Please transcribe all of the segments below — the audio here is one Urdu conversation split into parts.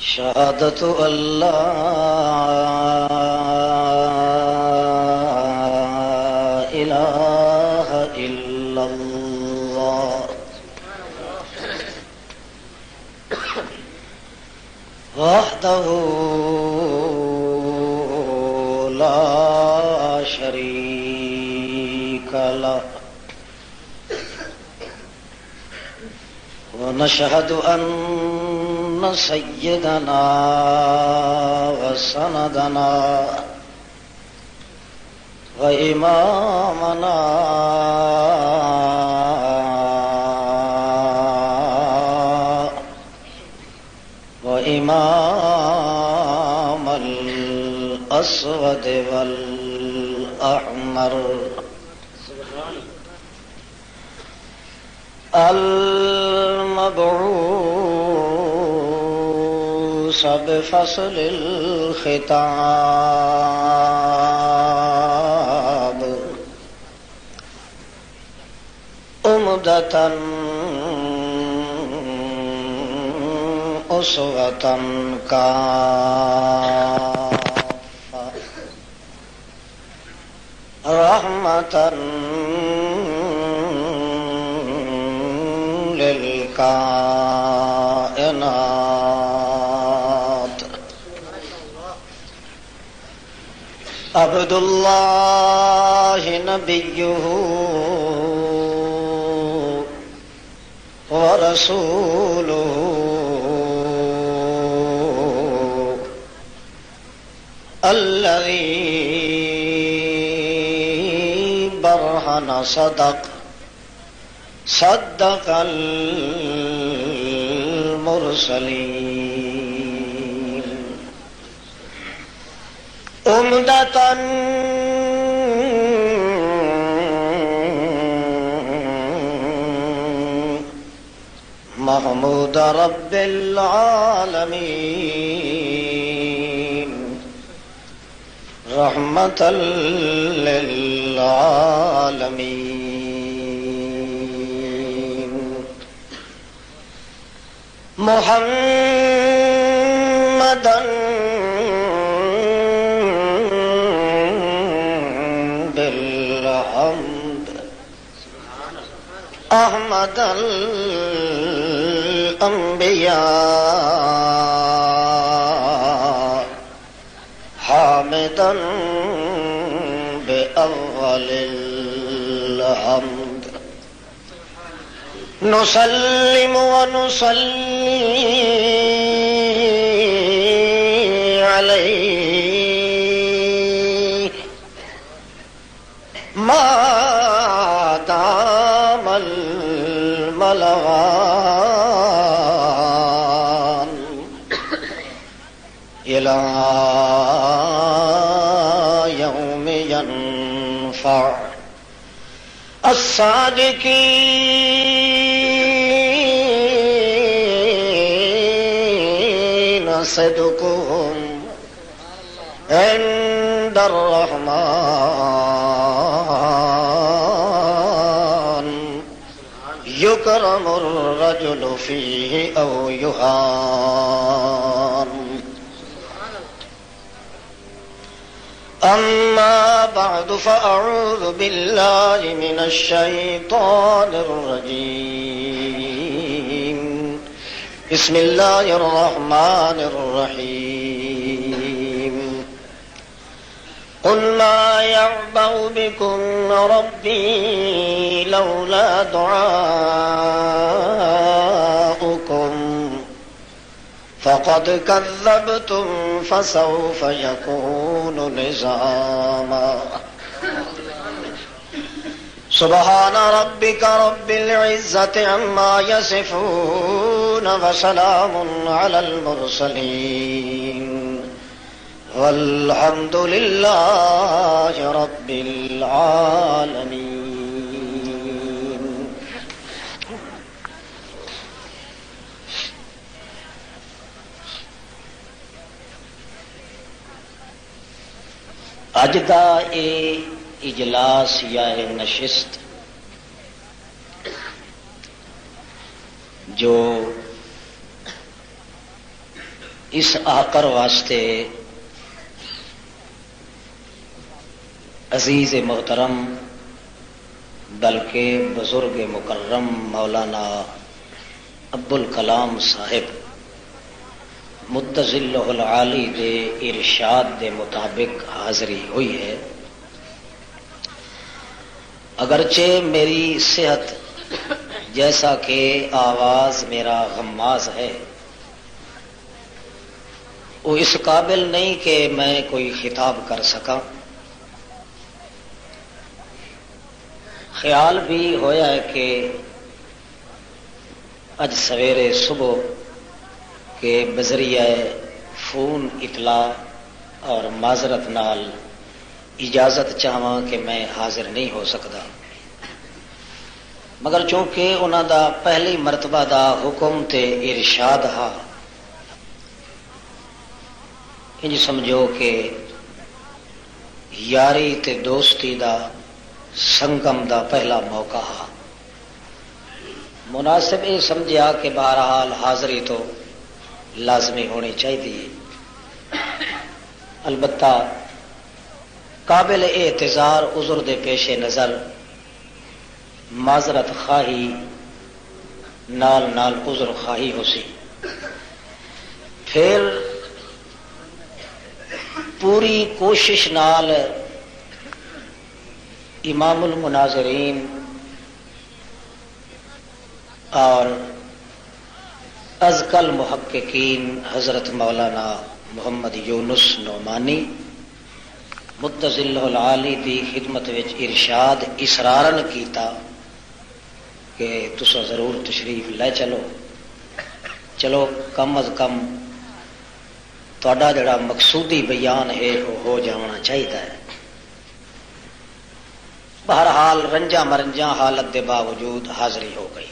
شهادة أن لا إله إلا الله وحده لا شريك له ونشهد أن سيدنا وسندنا وإمامنا وإمام الأسود والأحمر المبعوث بفصل الخطاب أمدة أسوة كافة رحمة للكائنات عبد الله نبيه ورسوله الذي برهن صدق المرسلين أمدة محمود رب العالمين رحمة للعالمين محمدا بالحمد أحمد الأنبياء حامدا بأول الحمد نسلم ونصلي عليه ما دام الملغان إلى يوم ينفع الصادقين صدقهم عند الرحمن يكرم الرجل فيه أو يهان أما بعد فأعوذ بالله من الشيطان الرجيم بسم الله الرحمن الرحيم قل ما يعبأ بكم ربي لولا دعاؤكم فقد كذبتم فسوف يكون لزاما سبحان ربك رب العزة عما يصفون وسلام على المرسلين والحمد لله رب العالمين. اج دا اجلاس یا نشست جو اس آقر واسطے عزیز محترم بلکہ بزرگ مکرم مولانا ابوالکلام صاحب مدظلہ العالی دے ارشاد دے مطابق حاضری ہوئی ہے۔ اگرچہ میری صحت جیسا کہ آواز میرا غماز ہے وہ اس قابل نہیں کہ میں کوئی خطاب کر سکا، خیال بھی ہویا ہے کہ اج سویرے صبح کے بذریعہ فون اطلاع اور معذرت نال اجازت چاہواں کہ میں حاضر نہیں ہو سکتا، مگر چونکہ انہوں دا پہلی مرتبہ دا حکم تے ارشاد ہا، انج سمجھو کہ یاری تے دوستی دا سنگم دا پہلا موقع ہا، مناسب یہ سمجھا کہ بہرحال حاضری تو لازمی ہونی چاہیے۔ البتہ قابل اعتذار عذر دے پیش نظر معذرت خواہی نال نال عذر خواہی ہو سی، پھر پوری کوشش نال امام المناظرین اور ازکل محققین حضرت مولانا محمد یونس نعمانی مدظلہ العالی دی خدمت وچ ارشاد اصرارن کیتا کہ تسا ضرور تشریف لے چلو کم از کم تہاڈا جڑا مقصودی بیان ہے وہ ہو جانا چاہیے۔ بہرحال رنجا مرنجا حالت دے باوجود حاضری ہو گئی۔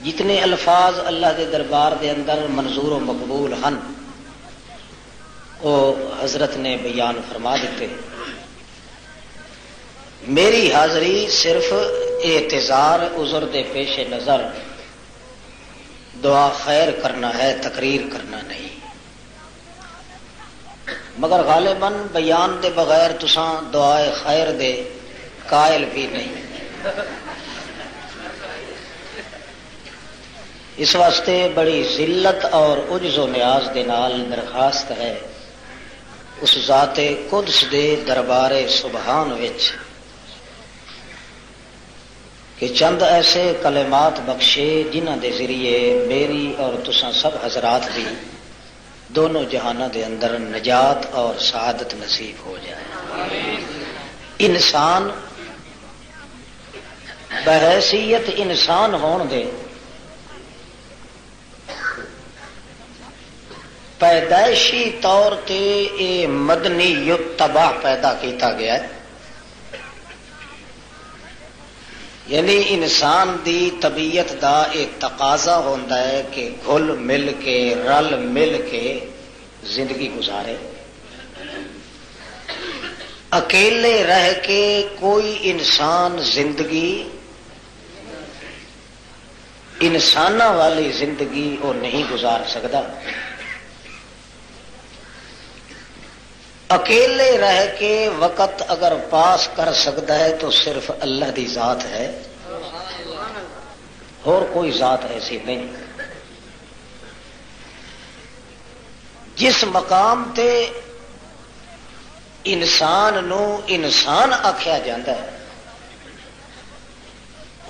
جتنے الفاظ اللہ دے دربار دے اندر منظور و مقبول ہن وہ حضرت نے بیان فرما دیتے۔ میری حاضری صرف اعتذار عذر دے پیش نظر دعا خیر کرنا ہے، تقریر کرنا نہیں، مگر غالباً بیان دے بغیر تساں دعائے خیر دے قائل بھی نہیں، اس واسطے بڑی ذلت اور عجز و نیاز دے نال درخواست ہے اس ذات قدس دے دربار سبحان وچ کہ چند ایسے کلمات بخشے جنہ دے ذریعے میری اور تساں سب حضرات بھی دونوں جہانوں دے اندر نجات اور سعادت نصیب ہو جائے۔ انسان بحیثیت انسان ہون دے پیدائشی طور تے اے مدنی یتبع پیدا کیتا گیا ہے، یعنی انسان دی طبیعت دا ایک تقاضا ہوتا ہے کہ گھل مل کے رل مل کے زندگی گزارے۔ اکیلے رہ کے کوئی انسان زندگی انساناں والی زندگی وہ نہیں گزار سکتا، اکیلے رہ کے وقت اگر پاس کر سکتا ہے تو صرف اللہ دی ذات ہے، اور کوئی ذات ایسی نہیں۔ جس مقام تے انسان نو انسان آکھیا جاتا ہے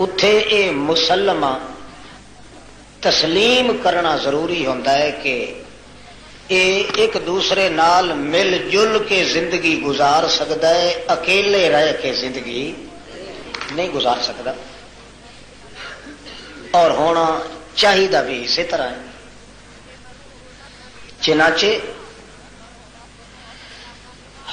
اتے اے مسلمہ تسلیم کرنا ضروری ہوتا ہے کہ اے ایک دوسرے نال مل جل کے زندگی گزار سکتا ہے، اکیلے رہ کے زندگی نہیں گزار سکتا، اور ہونا چاہیے بھی اسی طرح ہے۔ چنانچہ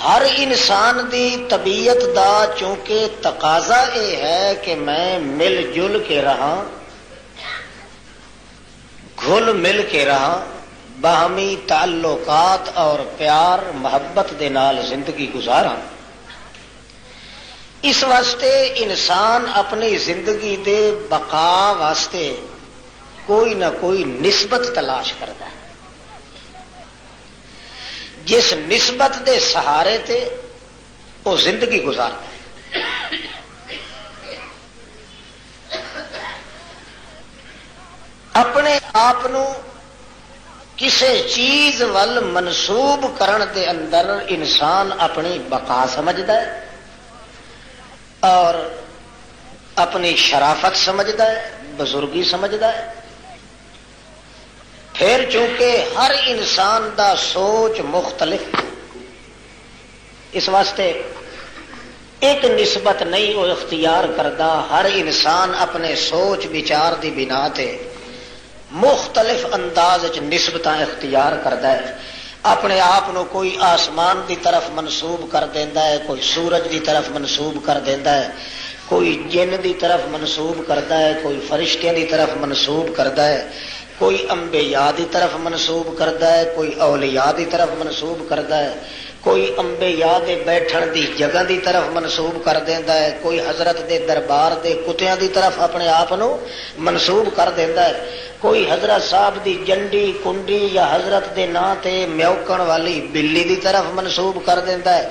ہر انسان دی طبیعت دا چونکہ تقاضا یہ ہے کہ میں مل جل کے رہا، گھل مل کے رہا، باہمی تعلقات اور پیار محبت دے نال زندگی گزارا، اس واسطے انسان اپنی زندگی دے بقا واسطے کوئی نہ کوئی نسبت تلاش کرتا ہے۔ جس نسبت دے سہارے تے وہ زندگی گزارتا ہے۔ اپنے آپ کسی چیز ول منسوب کرن دے اندر انسان اپنی بقا سمجھدا ہے اور اپنی شرافت سمجھدا ہے، بزرگی سمجھدا ہے۔ پھر چونکہ ہر انسان دا سوچ مختلف، اس واسطے ایک نسبت نہیں وہ اختیار کردا، ہر انسان اپنے سوچ بچار دی بنا تے مختلف انداز نسبتاں اختیار کردا ہے۔ اپنے آپ کوئی آسمان دی طرف منسوب کر دیندا ہے، کوئی سورج دی طرف منسوب کر دیندا ہے، کوئی جن دی طرف منسوب کردا ہے، کوئی فرشتیاں دی طرف منسوب کردا ہے، کوئی انبیاء دی طرف منسوب کردا ہے، کوئی اولیاء دی طرف منسوب کردا ہے، کوئی انبیاء دے بیٹھن دی جگہ دی طرف منسوب کر دیندا ہے، کوئی حضرت دے دربار دے کتیاں دی طرف اپنے آپ منسوب کر دیندا ہے، کوئی حضرت صاحب دی جنڈی کنڈی یا حضرت دے نا تے میوکن والی بلی دی طرف منسوب کر دیندا ہے۔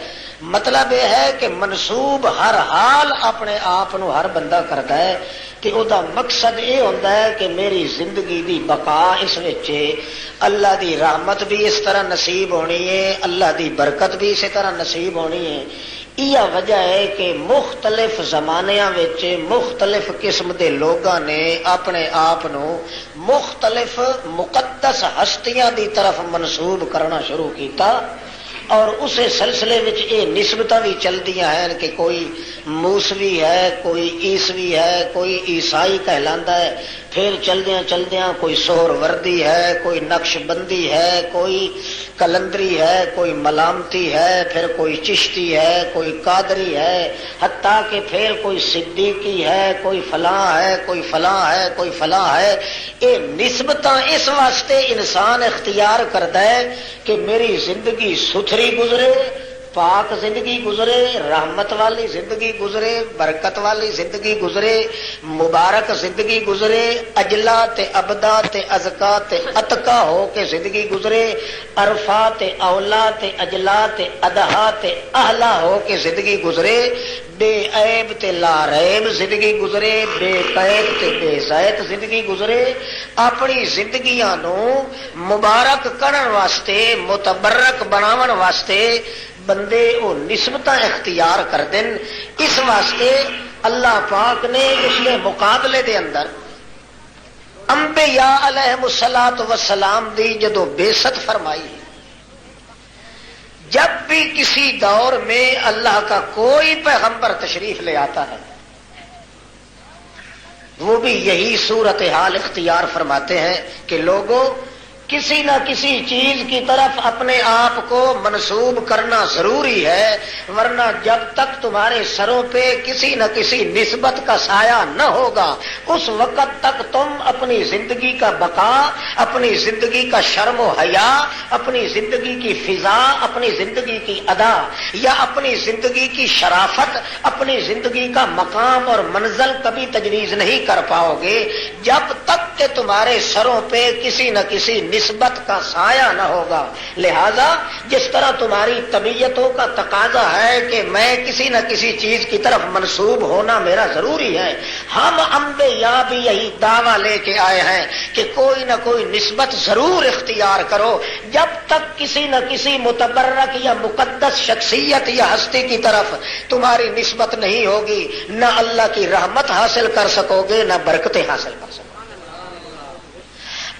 مطلب یہ ہے کہ منسوب ہر حال اپنے آپ ہر بندہ کرتا ہے کہ او دا مقصد یہ ہوتا ہے کہ میری زندگی دی بقا اس وچ اللہ دی رحمت بھی اس طرح نصیب ہونی ہے، اللہ دی برکت بھی اسی طرح نصیب ہونی ہے۔ یہ وجہ ہے کہ مختلف زمانیاں وچ مختلف قسم دے لوگاں نے اپنے آپ مختلف مقدس ہستیاں دی طرف منسوب کرنا شروع کیتا، اور اسے سلسلے وچ یہ نسبتاں بھی چلدیاں ہیں کہ کوئی موسوی ہے، کوئی عیسوی ہے، کوئی عیسائی کہلاندا ہے، پھر چلدیاں چلدیاں کوئی سہر وردی ہے، کوئی نقش بندی ہے، کوئی کلندری ہے، کوئی ملامتی ہے، پھر کوئی چشتی ہے، کوئی قادری ہے، حتیٰ کہ پھر کوئی صدیقی ہے، کوئی فلاں ہے، کوئی فلاں ہے، کوئی فلاں ہے۔ یہ نسبتاں اس واسطے انسان اختیار کرتا ہے کہ میری زندگی ستھری گزرے، پاک زندگی گزرے، رحمت والی زندگی گزرے، برکت والی زندگی گزرے، مبارک زندگی گزرے، اجلا تے ابدا تے ازکا تے اتقا ہو کے زندگی گزرے، عرفا تے اولا تے اجلا تے ادہا تے اہلا ہو کے زندگی گزرے، بے عیب تے لا ریب زندگی گزرے، بے قید تے بے زائد زندگی گزرے۔ اپنی زندگیاں مبارک کرن واسطے، متبرک بناون واسطے بندے وہ نسبتاں اختیار کر دیں۔ اس واسطے اللہ پاک نے اس کے مقابلے دے اندر انبیاء علیہم الصلاۃ والسلام دی جدو بعثت فرمائی، جب بھی کسی دور میں اللہ کا کوئی پیغمبر تشریف لے آتا ہے وہ بھی یہی صورتحال اختیار فرماتے ہیں کہ لوگوں کسی نہ کسی چیز کی طرف اپنے آپ کو منسوب کرنا ضروری ہے، ورنہ جب تک تمہارے سروں پہ کسی نہ کسی نسبت کا سایہ نہ ہوگا اس وقت تک تم اپنی زندگی کا بقا، اپنی زندگی کا شرم و حیا، اپنی زندگی کی فضا، اپنی زندگی کی ادا یا اپنی زندگی کی شرافت، اپنی زندگی کا مقام اور منزل کبھی تجویز نہیں کر پاؤ گے جب تک کہ تمہارے سروں پہ کسی نہ کسی نسبت کا سایہ نہ ہوگا۔ لہذا جس طرح تمہاری طبیعتوں کا تقاضا ہے کہ میں کسی نہ کسی چیز کی طرف منسوب ہونا میرا ضروری ہے، ہم انبیاء بھی یہی دعویٰ لے کے آئے ہیں کہ کوئی نہ کوئی نسبت ضرور اختیار کرو۔ جب تک کسی نہ کسی متبرک یا مقدس شخصیت یا ہستی کی طرف تمہاری نسبت نہیں ہوگی، نہ اللہ کی رحمت حاصل کر سکو گے، نہ برکتیں حاصل کر سکو گے۔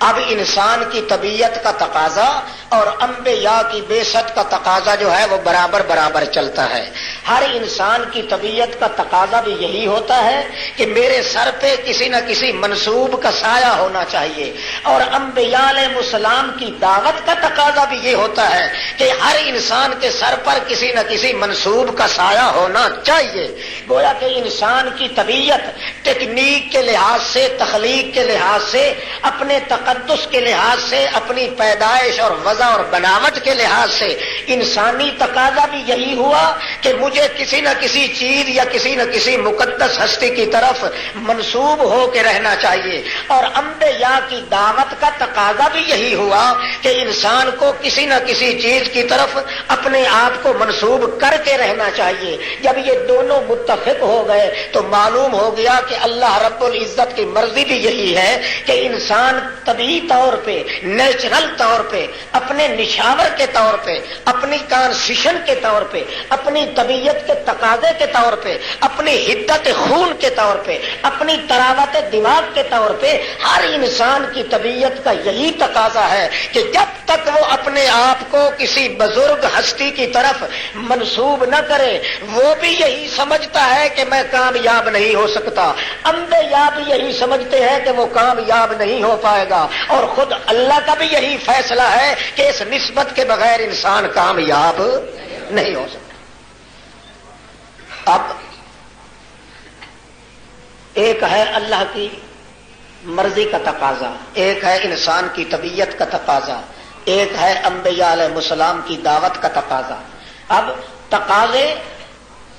اب انسان کی طبیعت کا تقاضا اور انبیاء کی بعثت کا تقاضا جو ہے وہ برابر برابر چلتا ہے۔ ہر انسان کی طبیعت کا تقاضا بھی یہی ہوتا ہے کہ میرے سر پہ کسی نہ کسی منصوب کا سایہ ہونا چاہیے، اور انبیاء علیہ السلام کی دعوت کا تقاضا بھی یہ ہوتا ہے کہ ہر انسان کے سر پر کسی نہ کسی منصوب کا سایہ ہونا چاہیے۔ گویا کہ انسان کی طبیعت ٹیکنیک کے لحاظ سے، تخلیق کے لحاظ سے اپنے تقدس کے لحاظ سے، اپنی پیدائش اور وضع اور بناوٹ کے لحاظ سے انسانی تقاضا بھی یہی ہوا کہ مجھے کسی نہ کسی چیز یا کسی نہ کسی مقدس ہستی کی طرف منسوب ہو کے رہنا چاہیے، اور انبیاء کی دعوت کا تقاضا بھی یہی ہوا کہ انسان کو کسی نہ کسی چیز کی طرف اپنے آپ کو منسوب کر کے رہنا چاہیے۔ جب یہ دونوں متفق ہو گئے تو معلوم ہو گیا کہ اللہ رب العزت کی مرضی بھی یہی ہے کہ انسان طبیعی طور پہ، نیچرل طور پہ، اپنے نشاور کے طور پہ، اپنی کانسیشن کے طور پہ، اپنی طبیعت کے تقاضے کے طور پہ، اپنی حدت خون کے طور پہ، اپنی تراوت دماغ کے طور پہ، ہر انسان کی طبیعت کا یہی تقاضا ہے کہ جب تک وہ اپنے آپ کو کسی بزرگ ہستی کی طرف منسوب نہ کرے، وہ بھی یہی سمجھتا ہے کہ میں کامیاب نہیں ہو سکتا، انبیاء بھی یہی سمجھتے ہیں کہ وہ کامیاب نہیں ہو پائے گا، اور خود اللہ کا بھی یہی فیصلہ ہے کہ اس نسبت کے بغیر انسان کامیاب نہیں ہو سکتا۔ اب ایک ہے اللہ کی مرضی کا تقاضا، ایک ہے انسان کی طبیعت کا تقاضا، ایک ہے انبیاء علیہ السلام کی دعوت کا تقاضا۔ اب تقاضے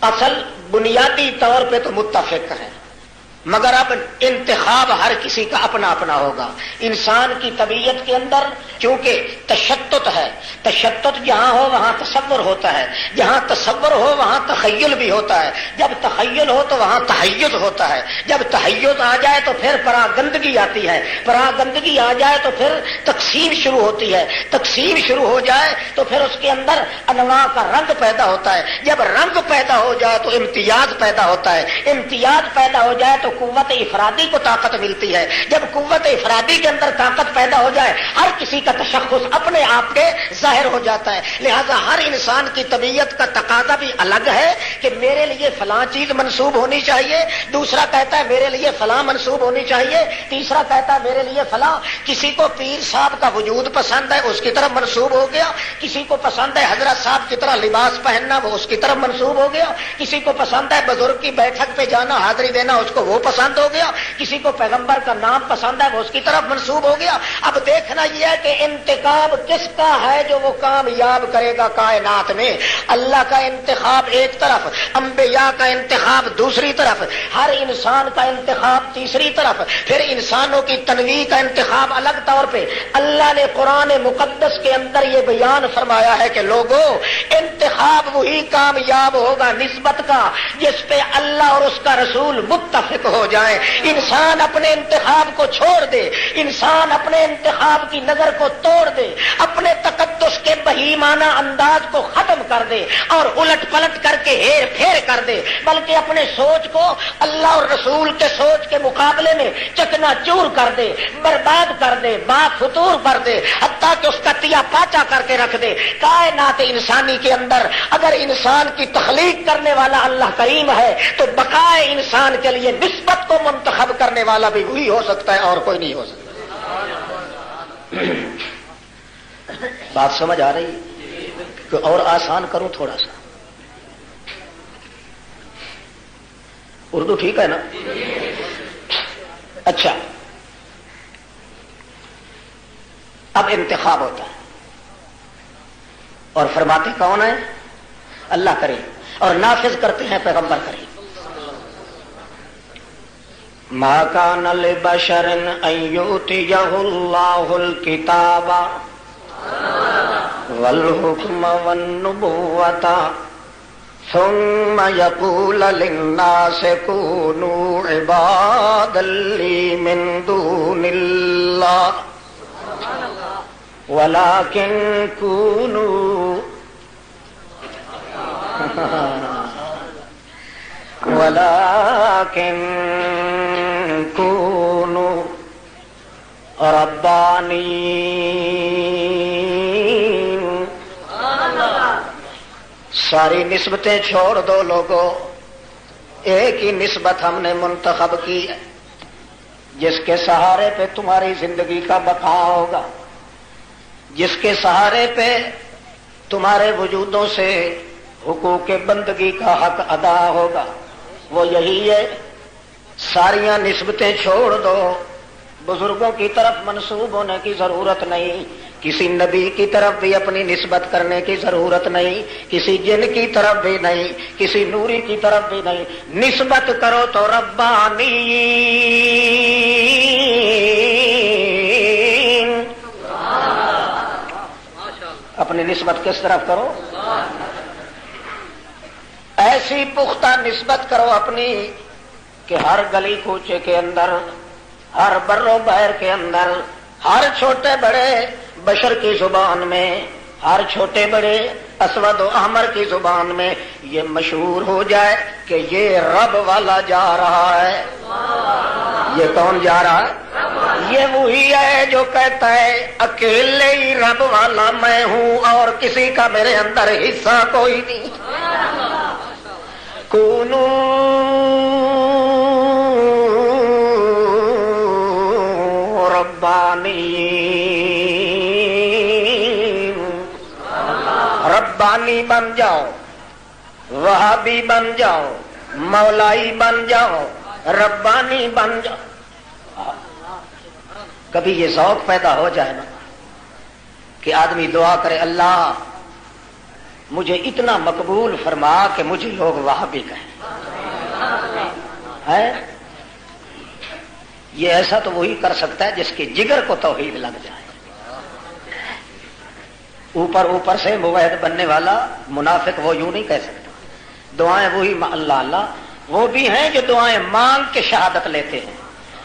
اصل بنیادی طور پہ تو متفق ہیں، مگر اب انتخاب ہر کسی کا اپنا اپنا ہوگا۔ انسان کی طبیعت کے اندر چونکہ تشتت ہے، تشتت جہاں ہو وہاں تصور ہوتا ہے، جہاں تصور ہو وہاں تخیل بھی ہوتا ہے، جب تخیل ہو تو وہاں تحیز ہوتا ہے، جب تحیز آ جائے تو پھر پراگندگی آتی ہے، پراگندگی آ جائے تو پھر تقسیم شروع ہوتی ہے، تقسیم شروع ہو جائے تو پھر اس کے اندر انواع کا رنگ پیدا ہوتا ہے، جب رنگ پیدا ہو جائے تو امتیاز پیدا ہوتا ہے، امتیاز پیدا ہو جائے تو قوت افرادی کو طاقت ملتی ہے، جب قوت افرادی کے اندر طاقت پیدا ہو جائے ہر کسی کا تشخص اپنے آپ کے ظاہر ہو جاتا ہے۔ لہذا ہر انسان کی طبیعت کا تقاضا بھی الگ ہے کہ میرے لیے فلاں چیز منسوب ہونی چاہیے، دوسرا کہتا ہے میرے لیے فلاں منسوب ہونی چاہیے، تیسرا کہتا ہے میرے لیے فلاں۔ کسی کو پیر صاحب کا وجود پسند ہے، اس کی طرف منسوب ہو گیا، کسی کو پسند ہے حضرت صاحب کی طرح لباس پہننا، وہ اس کی طرف منسوب ہو گیا، کسی کو پسند ہے بزرگ کی بیٹھک پہ جانا، حاضری دینا، اس کو وہ پسند ہو گیا، کسی کو پیغمبر کا نام پسند ہے وہ اس کی طرف منسوب ہو گیا۔ اب دیکھنا یہ ہے کہ انتخاب کس کا ہے جو وہ کامیاب کرے گا کائنات میں۔ اللہ کا انتخاب ایک طرف، انبیاء کا انتخاب دوسری طرف، ہر انسان کا انتخاب تیسری طرف، پھر انسانوں کی تنویع کا انتخاب الگ طور پہ۔ اللہ نے قرآن مقدس کے اندر یہ بیان فرمایا ہے کہ لوگوں، انتخاب وہی کامیاب ہوگا نسبت کا جس پہ اللہ اور اس کا رسول متفق ہو جائے۔ انسان اپنے انتخاب کو چھوڑ دے، انسان اپنے انتخاب کی نظر کو توڑ دے، اپنے تقدس کے بہیمانہ انداز کو ختم کر دے اور الٹ پلٹ کر کے ہیر پھیر کر دے، بلکہ اپنے سوچ کو اللہ اور رسول کے سوچ کے مقابلے میں چکنا چور کر دے، برباد کر دے، بافتور کر دے، حتیٰ کہ اس کا تیا پاچا کر کے رکھ دے۔ کائنات انسانی کے اندر اگر انسان کی تخلیق کرنے والا اللہ کریم ہے تو بقائے انسان کے لیے نسبت کو منتخب کرنے والا بھی وہی ہو سکتا ہے اور کوئی نہیں ہو سکتا۔ بات سمجھ آ رہی ہے کہ اور آسان کروں تھوڑا سا؟ اردو ٹھیک ہے نا؟ اچھا، اب انتخاب ہوتا ہے اور فرماتے کون ہیں؟ اللہ کریم، اور نافذ کرتے ہیں پیغمبر کریم۔ ما کان لبشر ان یؤتیہ اللہ الکتاب والحکم والنبوۃ ثم یقول للناس کونوا عبادا لی من دون اللہ ولکن کونوا ربانین۔ ساری نسبتیں چھوڑ دو لوگوں، ایک ہی نسبت ہم نے منتخب کی ہے جس کے سہارے پہ تمہاری زندگی کا بقا ہوگا، جس کے سہارے پہ تمہارے وجودوں سے حقوق بندگی کا حق ادا ہوگا، وہ یہی ہے۔ ساریاں نسبتیں چھوڑ دو، بزرگوں کی طرف منسوب ہونے کی ضرورت نہیں، کسی نبی کی طرف بھی اپنی نسبت کرنے کی ضرورت نہیں، کسی جن کی طرف بھی نہیں، کسی نوری کی طرف بھی نہیں، نسبت کرو تو ربانی اپنی نسبت کس طرف کرو؟ ایسی پختہ نسبت کرو اپنی کہ ہر گلی کوچے کے اندر، ہر بر و بحر کے اندر، ہر چھوٹے بڑے بشر کی زبان میں، ہر چھوٹے بڑے اسود و احمر کی زبان میں یہ مشہور ہو جائے کہ یہ رب والا جا رہا ہے۔ یہ کون جا رہا ہے؟ یہ وہی ہے جو کہتا ہے اکیلے ہی رب والا میں ہوں اور کسی کا میرے اندر حصہ کوئی نہیں۔ کونو ربانی بن جاؤ، وہابی بن جاؤ، مولائی بن جاؤ، ربانی بن جاؤ۔ کبھی یہ ذوق پیدا ہو جائے نا کہ آدمی دعا کرے اللہ مجھے اتنا مقبول فرما کہ مجھے لوگ وہابی کہیں، یہ ایسا تو وہی کر سکتا ہے جس کے جگر کو توحید لگ جائے۔ اوپر اوپر سے موحد بننے والا منافق وہ یوں نہیں کہہ سکتا۔ دعائیں وہی اللہ اللہ، وہ بھی ہیں جو دعائیں مانگ کے شہادت لیتے ہیں،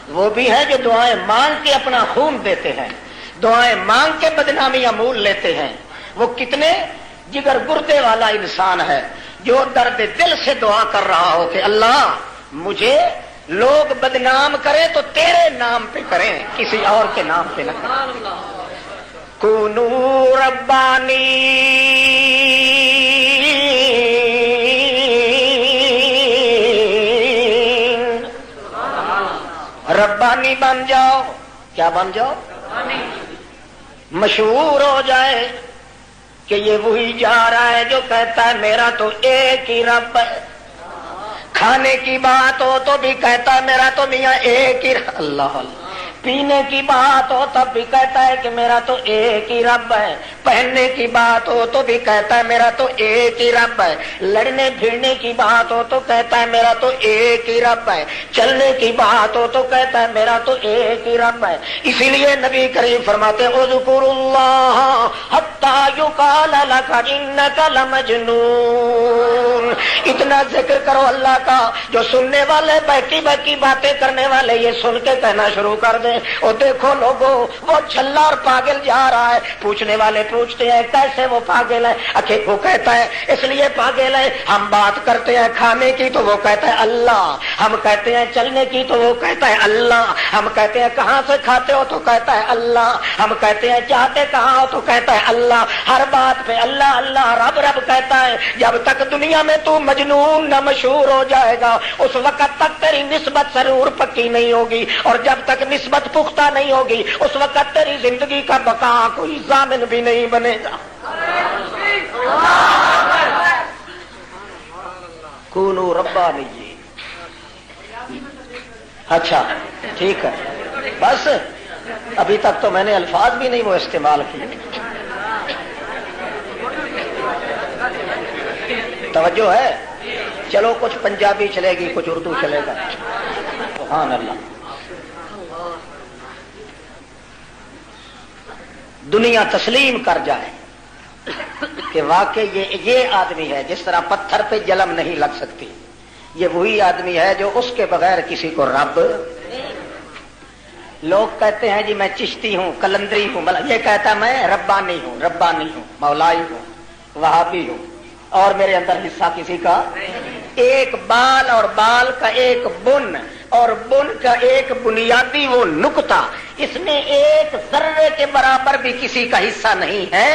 وہ بھی ہیں جو دعائیں مانگ کے اپنا خون دیتے ہیں، دعائیں مانگ کے بدنامیاں مول لیتے ہیں۔ وہ کتنے جگر گردے والا انسان ہے جو درد دل سے دعا کر رہا ہو کہ اللہ مجھے لوگ بدنام کریں تو تیرے نام پہ کریں، کسی اور کے نام پہ نہ کریں۔ کونو ربانی ربانی بن جاؤ۔ کیا بن جاؤ؟ مشہور ہو جائے کہ یہ وہی جا رہا ہے جو کہتا ہے میرا تو ایک ہی رب ہے۔ کھانے کی بات ہو تو بھی کہتا ہے میرا تو میاں ایک ہی اللہ اللہ۔ پینے کی بات ہو تب بھی کہتا ہے کہ میرا تو ایک ہی رب ہے۔ پہننے کی بات ہو تو بھی کہتا ہے میرا تو ایک ہی رب ہے۔ لڑنے پھرنے کی بات ہو تو کہتا ہے میرا تو ایک ہی رب ہے۔ چلنے کی بات ہو تو کہتا ہے میرا تو ایک ہی رب ہے۔ اسی لیے نبی کریم فرماتے اذکروا اللہ حتی یقال لک انک لمجنون۔ اتنا ذکر کرو اللہ کا جو سننے والے بہکی بہکی باتیں کرنے والے یہ سن کے کہنا شروع کر دیں اور دیکھو لوگوں وہ چھلا اور پاگل جا رہا ہے۔ پوچھنے والے پوچھتے ہیں کیسے وہ پاگل ہے؟ اکھے وہ کہتا ہے اس لیے پاگل ہے ہم بات کرتے ہیں کھانے کی تو وہ کہتا ہے اللہ، ہم کہتے ہیں چلنے کی تو وہ کہتا ہے اللہ، ہم کہتے ہیں کہاں سے کھاتے ہو تو کہتا ہے اللہ، ہم کہتے ہیں چاہتے کہاں ہو تو کہتا ہے اللہ۔ ہر بات پہ اللہ اللہ رب رب کہتا ہے۔ جب تک دنیا میں تو مجنون نہ مشہور ہو جائے گا اس وقت تک تیری نسبت ضرور پکی نہیں ہوگی، اور جب تک نسبت پختہ نہیں ہوگی اس وقت تیری زندگی کا بقا کوئی ضامن بھی نہیں بنے گا۔ کونو ربانی۔ اچھا ٹھیک ہے، بس ابھی تک تو میں نے الفاظ بھی نہیں وہ استعمال کیے۔ توجہ ہے؟ چلو کچھ پنجابی چلے گی، کچھ اردو چلے گا۔ سبحان اللہ۔ دنیا تسلیم کر جائے کہ واقعی یہ آدمی ہے جس طرح پتھر پہ جلم نہیں لگ سکتی، یہ وہی آدمی ہے جو اس کے بغیر کسی کو رب۔ لوگ کہتے ہیں جی میں چشتی ہوں، کلندری ہوں، یہ کہتا میں ربانی ہوں، ربانی ہوں، مولائی ہوں، وہابی ہوں، اور میرے اندر حصہ کسی کا ایک بال اور بال کا ایک بن اور بن کا ایک بنیادی وہ نقطہ، اس میں ایک ذرے کے برابر بھی کسی کا حصہ نہیں ہے.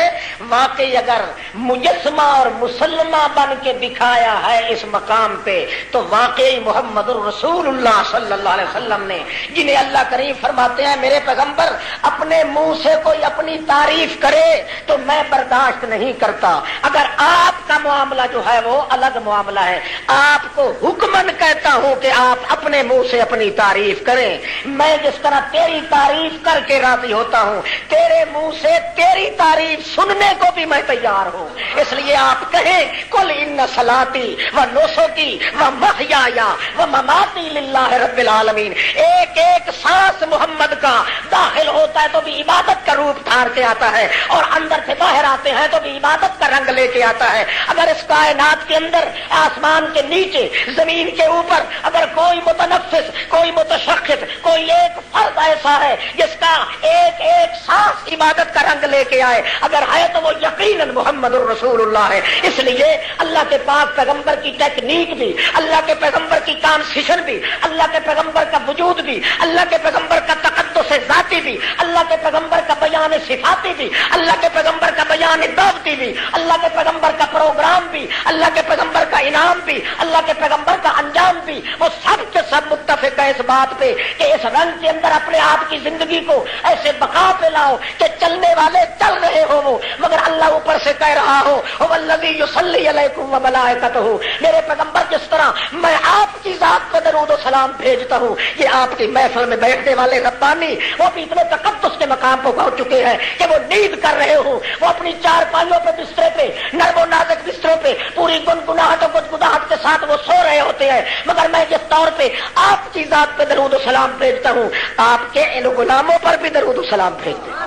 واقعی اگر مجسمہ اور مسلمہ بن کے دکھایا ہے اس مقام پہ تو واقعی محمد الرسول اللہ صلی اللہ علیہ وسلم نے، جنہیں اللہ کریم فرماتے ہیں میرے پیغمبر اپنے منہ سے کوئی اپنی تعریف کرے تو میں برداشت نہیں کرتا. اگر آپ کا معاملہ جو ہے وہ الگ معاملہ ہے. آپ کو حکمن کہتا ہوں کہ آپ اپنے منہ سے اپنی تعریف کریں. میں جس طرح تیری تعریف کر کے راضی ہوتا ہوں، تیرے منہ سے تیری تعریف سننے کو بھی میں تیار ہوں. اس لیے آپ کہیں قل ان صلاتی و نسکی و محیای و مماتی للہ رب العالمین. ایک ایک سانس محمد کا داخل ہوتا ہے تو بھی عبادت کا روپ دھار کے آتا ہے، اور اندر سے باہر آتے ہیں تو بھی عبادت کا رنگ لے کے آتا ہے. اگر اس کائنات کے اندر، آسمان کے نیچے، زمین کے اوپر اگر کوئی متنفس، کوئی متشخص، کوئی ایک فرد ایسا ہے جس کا ایک ایک سانس عبادت کا رنگ لے کے آئے، اگر ہے تو وہ یقیناً محمد الرسول اللہ ہے. اس لیے اللہ کے پاک پیغمبر کی ٹیکنیک بھی، اللہ کے پیغمبر کی کانسیشن بھی، اللہ کے پیغمبر کا وجود بھی، اللہ کے پیغمبر کا تقدس ذاتی بھی، اللہ کے پیغمبر کا بیان صفاتی بھی، اللہ کے پیغمبر کا بیان دعوتی بھی، اللہ کے پیغمبر کا پروگرام بھی، اللہ کے پیغمبر کا انعام بھی، اللہ کے پیغمبر کا انجام بھی، وہ سب کے سب متفق ہے اس بات پہ کہ اس رنگ کے اندر اپنے آپ کی زندگی کو ایسے بقا پہ لاؤ کہ چلنے والے چل رہے ہو وہ، مگر اللہ اوپر سے کہہ رہا ہو والذی یصلی علیکم وملائکتہ. میرے پیغمبر جس طرح میں آپ کی ذات پہ درود و سلام بھیجتا ہوں، یہ آپ کی محفل میں بیٹھنے والے ربانی وہ بھی اتنے تقدس کے مقام پہ پہنچ چکے ہیں کہ وہ نیند کر رہے ہوں، وہ اپنی چار پائیوں پہ بسترے پہ، نرم و نازک بستروں پہ پوری گنگناہٹ و گدگداہٹ کے ساتھ وہ سو رہے ہوتے ہیں، مگر میں جس طور پہ آپ کی ذات پہ درود و سلام بھیجتا ہوں، آپ کے ان غلاموں پر بھی درود و سلام بھیجتے ہیں.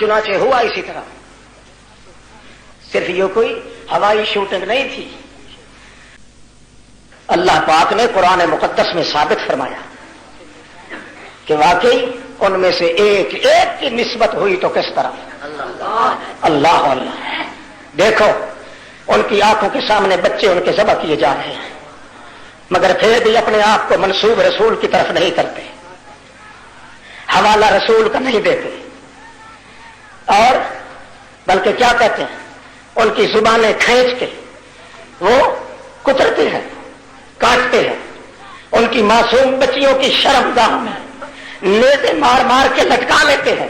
چنانچہ ہوا اسی طرح. صرف یہ کوئی ہوائی شوٹنگ نہیں تھی. اللہ پاک نے قرآن مقدس میں ثابت فرمایا کہ واقعی ان میں سے ایک ایک کی نسبت ہوئی تو کس طرح اللہ اللہ. دیکھو ان کی آنکھوں کے سامنے بچے ان کے ذبح کیے جا رہے ہیں، مگر پھر بھی اپنے آپ کو منسوب رسول کی طرف نہیں کرتے، حوالہ رسول کا نہیں دیتے، اور بلکہ کیا کہتے ہیں، ان کی زبانیں کھینچ کے وہ کترتے ہیں، کاٹتے ہیں. ان کی معصوم بچیوں کی شرمگاہ میں نیزے مار مار کے لٹکا لیتے ہیں،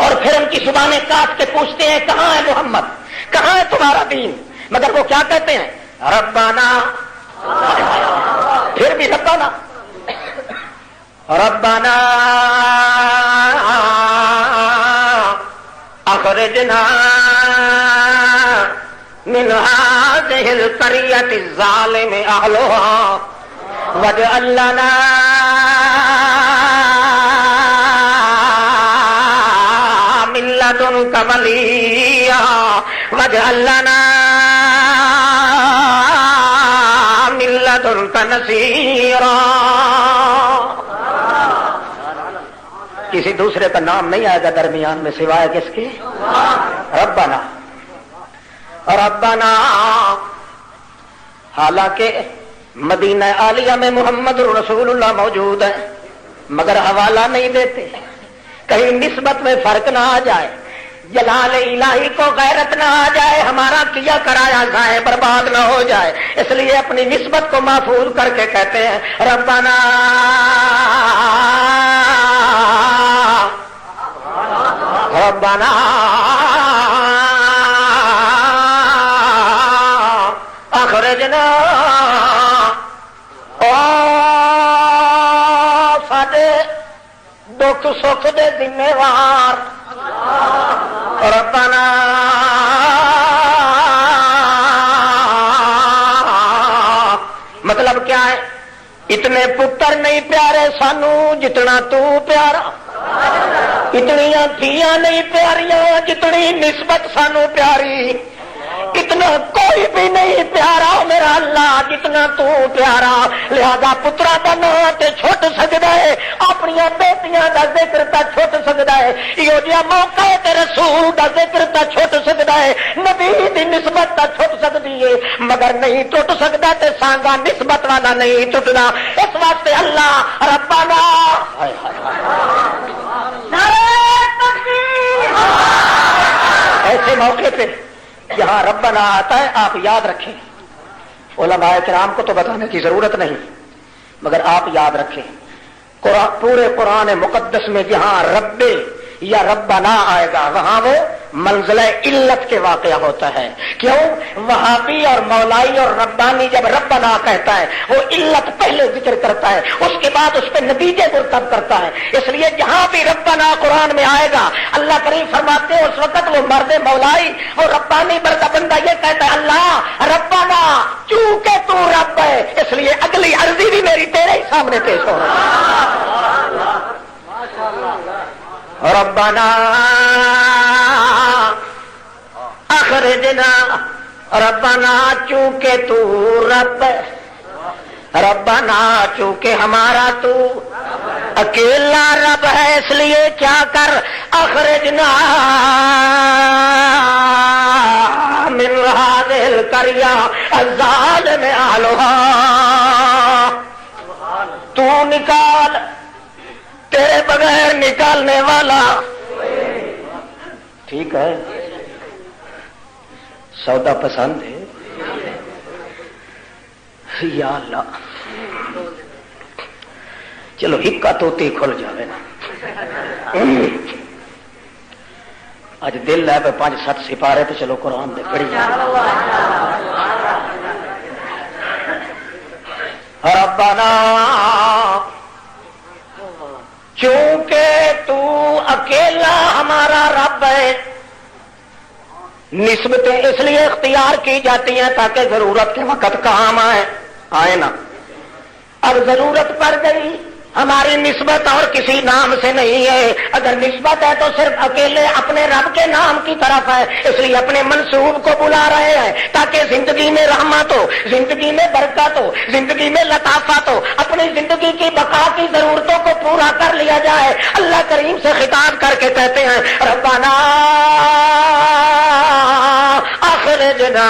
اور پھر ان کی زبانیں کاٹ کے پوچھتے ہیں کہاں ہے محمد، کہاں ہے تمہارا دین. مگر وہ کیا کہتے ہیں، ربنا، پھر بھی ربنا ربنا اخرجنا من هذه القرية الظالم اهلها واجعل لنا من لدنك وليا واجعل لنا من لدنك نصيرا. کسی دوسرے کا نام نہیں آئے گا درمیان میں سوائے کس کے، ربنا ربنا. حالانکہ مدینہ عالیہ میں محمد رسول اللہ موجود ہے، مگر حوالہ نہیں دیتے، کہیں نسبت میں فرق نہ آ جائے، جلال الہی کو غیرت نہ آ جائے، ہمارا کیا کرایا ضائع برباد نہ ہو جائے، اس لیے اپنی نسبت کو محفوظ کر کے کہتے ہیں ربنا ربنا اخرجنا. ساڈے دکھ سکھ دے ذمہ وار ربنا مطلب کیا ہے، اتنے پتر نہیں پیارے سانو جتنا تو پیارا، اتنیاں دھیاں نہیں پیاریاں جتنی نسبت سانو پیاری، اتنا کوئی بھی نہیں پیارا میرا اللہ جتنا تو پیارا لہذا پترا دا نام تے چھٹ سکدا ہے اپنی بیٹیاں دا ذکر تا چھٹ سکدا ہے یہ جہاں موقع ہے تے رسول دا ذکر تا چھٹ سکدا ہے نبی دی نسبت تا چھٹ سکتی ہے مگر نہیں ٹوٹ سکتا تے سانگا نسبت والا نہیں ٹوٹنا اس واسطے اللہ ربنا ایسے موقع پہ جہاں ربنا آتا ہے آپ یاد رکھیں علماء کرام کو تو بتانے کی ضرورت نہیں مگر آپ یاد رکھیں پورے قرآن مقدس میں جہاں رب یا ربنا آئے گا وہاں وہ منزلہ علت کے واقعہ ہوتا ہے کیوں وہابی اور مولائی اور ربانی جب ربنا کہتا ہے وہ علت پہلے ذکر کرتا ہے اس کے بعد اس پہ نتیجے مرتب کرتا ہے اس لیے جہاں بھی ربنا قرآن میں آئے گا اللہ کریم فرماتے ہیں اس وقت وہ مرد مولائی وہ ربانی مرد بندہ یہ کہتا ہے اللہ ربنا چونکہ تو رب ہے اس لیے اگلی عرضی بھی میری تیرے ہی سامنے پیش ہو رہی ہے ربنا اخرجنا ربنا چونکہ تو رب ربنا چونکہ ہمارا تو اکیلا رب ہے اس لیے کیا کر اخرجنا من هذه القرية الظالم اهلها تو نکال تیرے بغیر نکالنے والا ٹھیک ہے سودا پسند ہے یا اللہ چلو ہکا توتی کھل جاوے نا اج دل ہے 5-7 سپارے تو چلو قرآن دے پڑھی ربنا چونکہ تو اکیلا ہمارا رب ہے نسبتیں اس لیے اختیار کی جاتی ہیں تاکہ ضرورت کے وقت کام آئے نا اب ضرورت پڑ گئی ہماری نسبت اور کسی نام سے نہیں ہے اگر نسبت ہے تو صرف اکیلے اپنے رب کے نام کی طرف ہے اس لیے اپنے منصوب کو بلا رہے ہیں تاکہ زندگی میں رحمت ہو زندگی میں برکت ہو زندگی میں لطافت ہو اپنی زندگی کی بقا کی ضرورتوں کو پورا کر لیا جائے اللہ کریم سے خطاب کر کے کہتے ہیں ربنا اخرجنا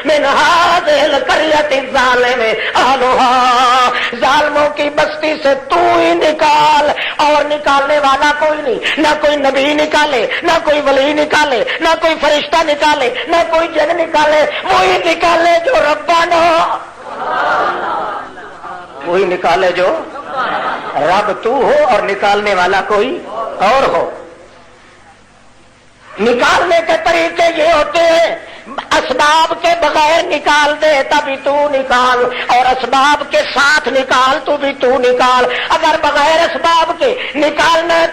من هذه القرية الظالم اهلها ظالموں کی بستی سے تو ہی نکال اور نکالنے والا کوئی نہیں نہ کوئی نبی نکالے نہ کوئی ولی نکالے نہ کوئی فرشتہ نکالے نہ کوئی جن نکالے وہی نکالے جو ربنا وہی نکالے جو رب تو ہو اور نکالنے والا کوئی اور ہو نکالنے کے طریقے یہ ہوتے ہیں اسباب کے بغیر نکال دے تبھی تو نکال اور اسباب کے ساتھ نکال تو بھی تو نکال اگر بغیر اسباب کے نکالنا ہے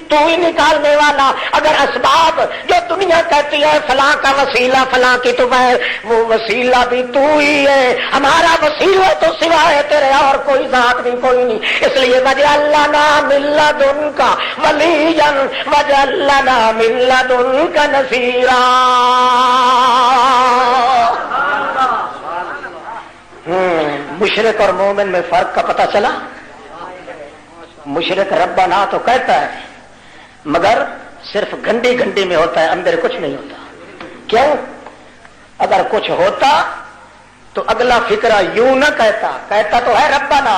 تو ہی نکالنے والا اگر اسباب جو دنیا کہتی ہے فلاں کا وسیلہ فلاں کی تو وہ وسیلہ بھی تو ہی ہے ہمارا وسیلہ تو سوائے تیرے اور کوئی ذات بھی کوئی نہیں اس لیے وجعلنا من لدنک ولیا وجعلنا من لدنک نصیرا مشرک اور مومن میں فرق کا پتہ چلا مشرک ربنا تو کہتا ہے مگر صرف گھنٹی گھنٹی میں ہوتا ہے اندر کچھ نہیں ہوتا کیوں اگر کچھ ہوتا تو اگلا فکرہ یوں نہ کہتا تو ہے ربنا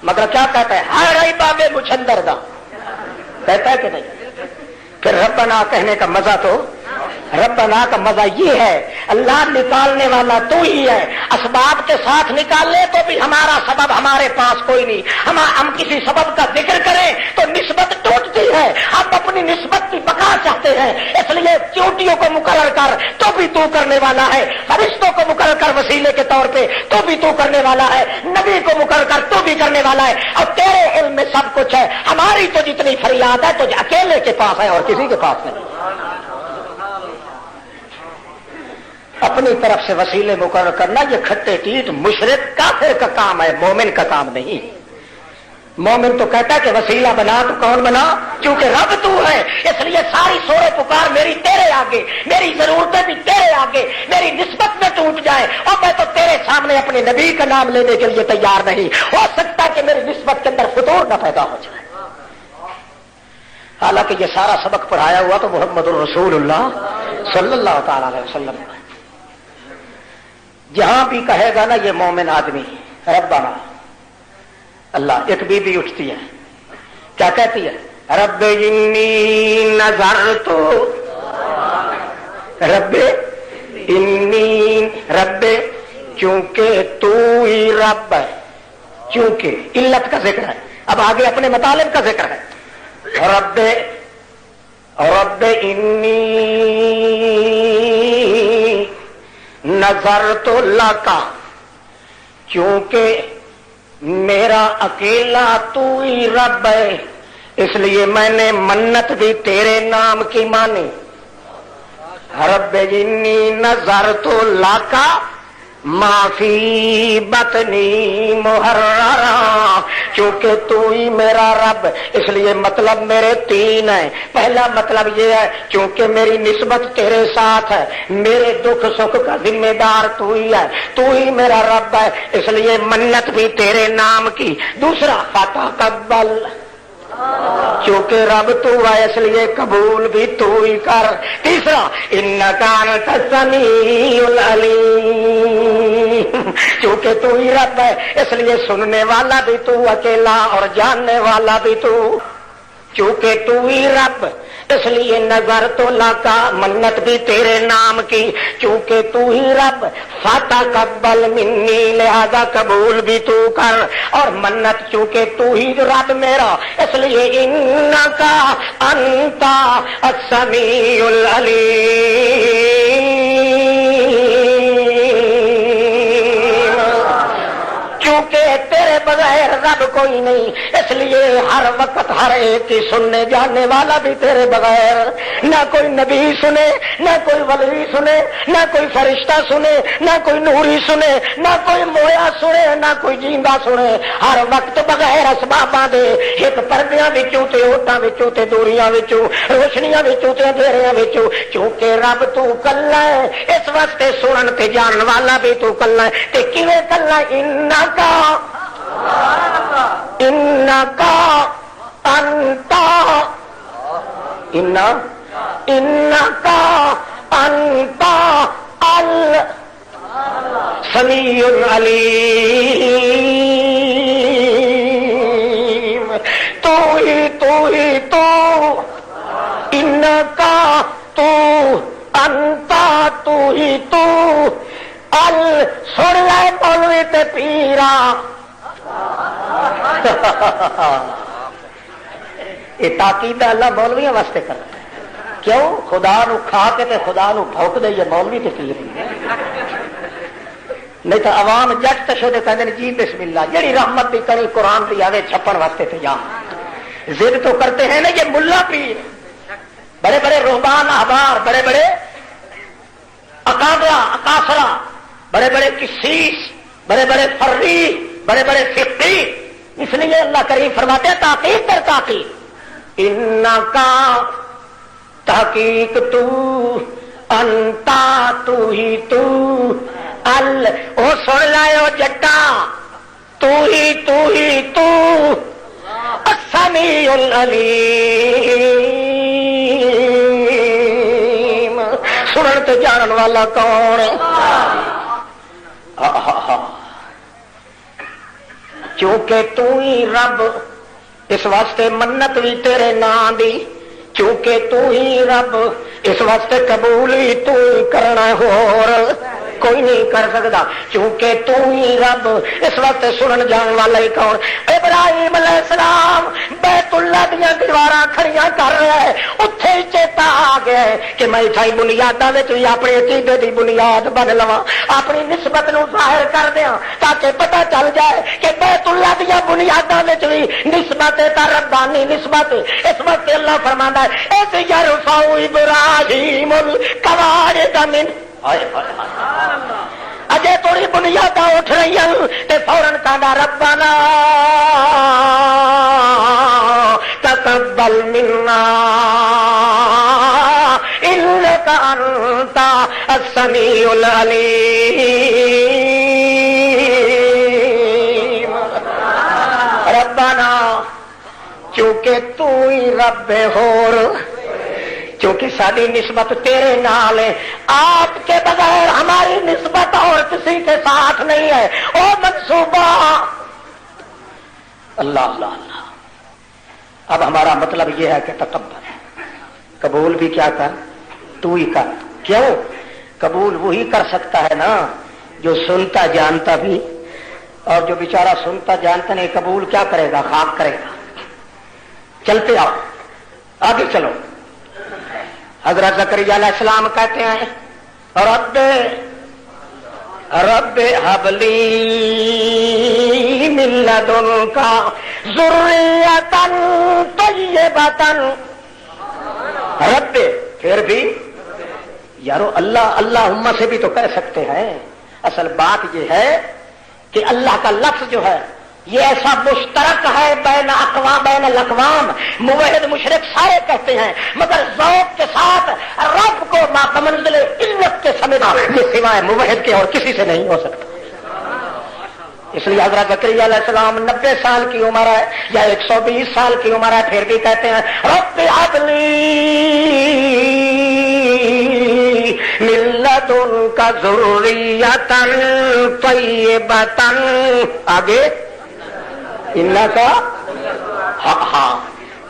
مگر کیا کہتا ہے ہر رئی بابے مچھندر دا کہتا ہے کہ نہیں پھر ربنا کہنے کا مزہ تو ربنا کا مزہ یہ ہے اللہ نکالنے والا تو ہی ہے اسباب کے ساتھ نکال لے تو بھی ہمارا سبب ہمارے پاس کوئی نہیں ہم کسی سبب کا ذکر کریں تو نسبت ٹوٹتی ہے ہم اپنی نسبت کی بقا چاہتے ہیں اس لیے چوٹیوں کو مقرر کر تو بھی تو کرنے والا ہے فرشتوں کو مقرر کر وسیلے کے طور پہ تو بھی تو کرنے والا ہے نبی کو مقرر کر تو بھی کرنے والا ہے اور تیرے علم میں سب کچھ ہے ہماری تو جتنی فریاد ہے تو اکیلے کے پاس ہے اور کسی کے پاس نہیں اپنی طرف سے وسیلے مقرر کرنا یہ کھٹے ٹیٹ مشرک کافر کا کام ہے مومن کا کام نہیں مومن تو کہتا ہے کہ وسیلہ بنا تو کون بنا کیونکہ رب تو ہے اس لیے ساری سورہ پکار میری تیرے آگے میری ضرورتیں بھی تیرے آگے میری نسبت میں ٹوٹ جائے اور میں تو تیرے سامنے اپنے نبی کا نام لینے کے لیے تیار نہیں، ہو سکتا کہ میری نسبت کے اندر فتور نہ پیدا ہو جائے۔ حالانکہ یہ سارا سبق پڑھایا ہوا تو محمد الرسول اللہ صلی اللہ تعالی علیہ وسلم، جہاں بھی کہے گا نا یہ مومن آدمی ربنا اللہ، ایک بی بی اٹھتی ہے کیا کہتی ہے؟ رب انی نظرت، رب انی، رب چونکہ تو ہی رب ہے، چونکہ علت کا ذکر ہے، اب آگے اپنے مطالب کا ذکر ہے۔ رب انی نظرت لک، چونکہ میرا اکیلا تو ہی رب ہے اس لیے میں نے منت بھی تیرے نام کی مانی۔ رب انی نظرت لک ما فی بطنی محررا، چونکہ تو ہی میرا رب اس لیے مطلب میرے تین ہیں۔ پہلا مطلب یہ ہے چونکہ میری نسبت تیرے ساتھ ہے، میرے دکھ سکھ کا ذمہ دار تو ہی ہے، تو ہی میرا رب ہے اس لیے منت بھی تیرے نام کی۔ دوسرا فتقبل، چونکہ رب تو ہے اس لیے قبول بھی تو ہی کر۔ تیسرا انک انت السمیع العلیم، چونکہ تو ہی رب ہے اس لیے سننے والا بھی تو اکیلا اور جاننے والا بھی تو، چونکہ تو ہی رب اس لیے نظر تو لاکا، منت بھی تیرے نام کی، چونکہ تو ہی رب فتقبل منی، لہذا قبول بھی تو کر، اور منت چونکہ تو ہی رب میرا اس لیے انکا انت السمیع العلیم، چونکہ تیرے بغیر رب کوئی نہیں اس لیے ہر وقت ہر ایک کی سننے جاننے والا بھی تیرے بغیر، نہ کوئی نبی سنے، نہ کوئی ولی سنے، نہ کوئی فرشتہ سنے، نہ کوئی نوری سنے، نہ کوئی مویا سنے، نہ کوئی جیندہ سنے، ہر وقت بغیر اسباباں دے ایک پردیاں وچوں تے اوٹاں وچوں تے دوریاں وچوں روشنیاں وچوں تے اندھیریاں وچوں، چونکہ رب تو کلا ہے اس واسطے سنن تے جانن والا بھی تو کلا ہے۔ تے کیویں کلا؟ انکا انتا انکا انتا السمیع العلیم، تو انکا تو انتا تو ہی تو سن لے مولوی تے پیرا، یہ تاکید اللہ مولویاں واسطے کرتا ہے، کیوں؟ خدا نو کھا کے تے خدا نو بھوک دے یہ مولوی تے پیر نہیں تو عوام جٹ تشو دے کہتے ہیں جی بسم اللہ، جڑی رحمت دی کڑی قرآن دی آوے چھپن واسطے تھے جا ضد تو کرتے ہیں نا یہ ملا پیر، بڑے بڑے رہبان احبار، بڑے بڑے اکابرہ اکاسرہ، بڑے بڑے کسیس، بڑے بڑے فری، بڑے بڑے فقی، اس لیے اللہ کریم فرماتے ہیں تاکید در تاکید، انکا تحقیق تو انتا تو ہی تو او سن لائے جٹا تو ہی تو السمیع العلیم، سنن تے جانن والا کون؟ چونکہ تو ہی رب اس واسطے منت بھی تیرے نام دی، چونکہ تو ہی رب اس واسطے قبول ہی تو ہی کرنا، ہور کوئی نہیں کر سکتا، چونکہ تو ہی رب اس وقت سنن جان والا ہی کون؟ ابراہیم علیہ السلام بیت اللہ دیا دیواراں کھڑیاں کر رہا ہے، اتھے ہی چیتا آ گیا ہے کہ میں اتھائی بنیاداں وچ بھی اپنے عقیدے دی بنیاد بن لواں، اپنی نسبت نو ظاہر کر دیاں تاکہ پتہ چل جائے کہ بیت اللہ دیا بنیاداں وچ بھی نسبت تا ربانی نسبت۔ اس وقت اللہ فرماندا ہے اذ یرفع ابراہیم القواعد من، اجے تھوڑی بنیاد اٹھ رہی ہیں تے فوراً کہنا ربنا تقبل منا إنك أنت السميع العليم ربنا چونکہ تو ہی رب ہور چونکہ ساری نسبت تیرے نال ہے آپ کے بغیر ہماری نسبت اور کسی کے ساتھ نہیں ہے او منصوبہ اللہ اللہ اللہ اب ہمارا مطلب یہ ہے کہ تقبل قبول بھی کیا کر تو ہی کر کیوں قبول وہی کر سکتا ہے نا جو سنتا جانتا بھی اور جو بیچارہ سنتا جانتا نہیں قبول کیا کرے گا خاک کرے گا چلتے آؤ آگے چلو حضرت زکریا علیہ السلام کہتے ہیں رب حبلی من لدنک ذریۃ طیبۃ رب پھر بھی یارو اللہ اللہم سے بھی تو کہہ سکتے ہیں اصل بات یہ ہے کہ اللہ کا لفظ جو ہے یہ ایسا مشترک ہے بین الاقوام موحد مشرک سارے کہتے ہیں مگر ذوق کے ساتھ رب کو بمنزل علت کے سمجھنا یہ سوائے موحد کے اور کسی سے نہیں ہو سکتا اس لیے حضرت زکریا علیہ السلام 90 سال کی عمر ہے یا 120 سال کی عمر ہے پھر بھی کہتے ہیں رب حبلی من لدنک ذریۃ طیبۃ آگے انکا ہاں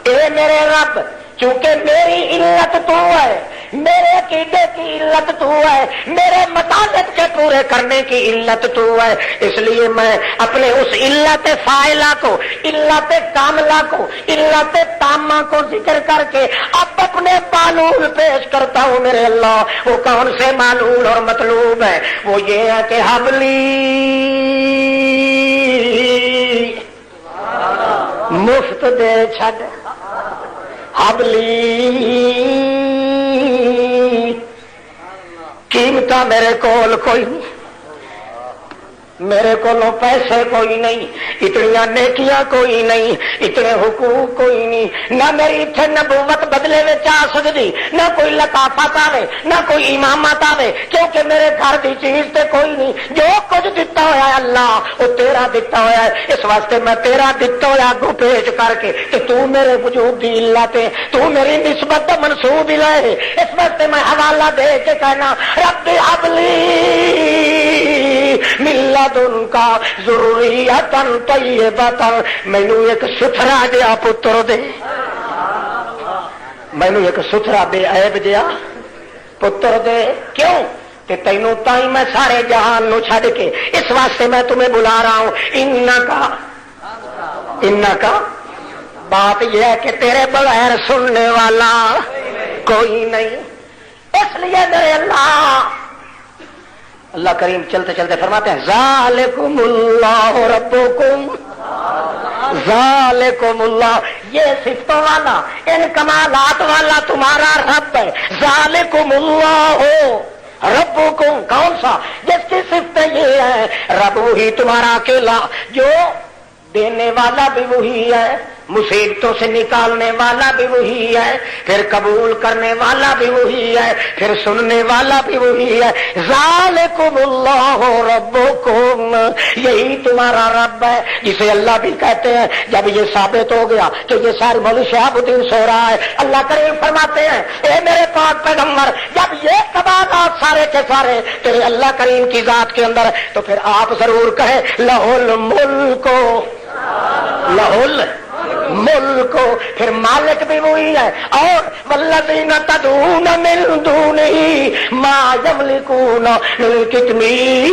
اے میرے رب چونکہ میری علت تو ہے میرے عقیدے کی علت تو ہے میرے مطالب کے پورے کرنے کی علت تو ہے اس لیے میں اپنے اس علت فاعلہ کو علت کاملہ کو علت تامہ کو ذکر کر کے اب اپنے معلول پیش کرتا ہوں میرے اللہ وہ کون سے معلول اور مطلوب ہے وہ یہ ہے کہ حبلی مفت دے چھڈ حبلی قیمتاں میرے کول کوئی نہیں میرے کو پیسے کوئی نہیں اتنی نیکیاں کوئی نہیں اتنے حقوق کوئی نہیں نہ میری اتنے نبوت بدلے میں آ سکتی نہ کوئی لطافت آوے نہ کوئی امامت آوے کیونکہ میرے گھر کی چیز تے کوئی نہیں جو کچھ دتا ہوا ہے اللہ وہ تیرا دتا ہوا ہے اس واسطے میں تیرا دتا ہوا اگوں پیش کر کے کہ تو میرے وجود دی علت ہے تو میری نسبت منسوب الہ اس واسطے میں حوالہ دے کے کہنا رب حبلی من لدنک ذریۃ طیبۃ مینوں ایک ستھرا جہا پتر دے مینوں ایک ستھرا بے عیب جہا پتر دے کیوں کہ تینوں تائیں میں سارے جہان نو چھڈ کے اس واسطے میں تمہیں بلا رہا ہوں انکا بات یہ ہے کہ تیرے بغیر سننے والا کوئی نہیں اس لیے میرے اللہ کریم چلتے چلتے فرماتے ہیں ذالکم اللہ ربکم ذالکم اللہ یہ صفتوں والا ان کمالات والا تمہارا رب ہے ذالکم اللہ ربکم کون سا جس کی صفتیں یہ ہے رب وہی تمہارا اکیلا جو دینے والا بھی وہی ہے مصیبتوں سے نکالنے والا بھی وہی ہے پھر قبول کرنے والا بھی وہی ہے پھر سننے والا بھی وہی ہے ذالکم اللہ ربکم یہی تمہارا رب ہے جسے اللہ بھی کہتے ہیں جب یہ ثابت ہو گیا کہ یہ سارے مولوی شہاب الدین سو رہا ہے اللہ کریم فرماتے ہیں اے میرے پاک پیغمبر جب یہ کمالات سارے کے سارے تیرے اللہ کریم کی ذات کے اندر تو پھر آپ ضرور کہیں لہ الملک لہ ملک پھر مالک بھی وہی ہے اور والذین تدعون من دونہ ما یملکون من قطمیر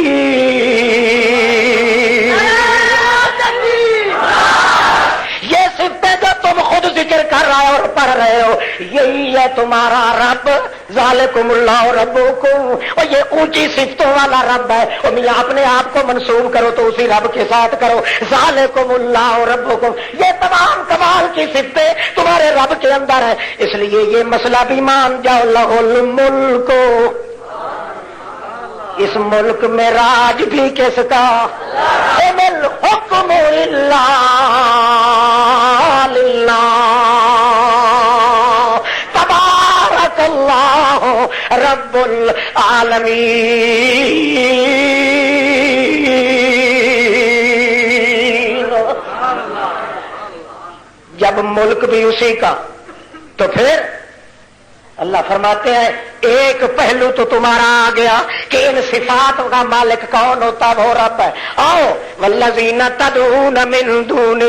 یہ صفتیں جو تم خود ذکر کر رہے ہو اور پڑھ رہے ہو یہی ہے تمہارا رب ذالکم اللہ ربکم اور یہ اونچی صفتوں والا رب ہے اور میاں اپنے آپ کو منسوب کرو تو اسی رب کے ساتھ کرو ذالکم اللہ ربکم یہ تمام کمال کی صفتیں تمہارے رب کے اندر ہے اس لیے یہ مسئلہ بھی مان جاؤ لہ الملک اس ملک میں راج بھی کس کا الحکم الا للہ تبارک اللہ رب العالمین۔ جب ملک بھی اسی کا تو پھر اللہ فرماتے ہیں ایک پہلو تو تمہارا آ گیا کہ ان صفات کا مالک کون ہوتا، وہ رب ہے۔ آؤ والذین تدعون من دونہ،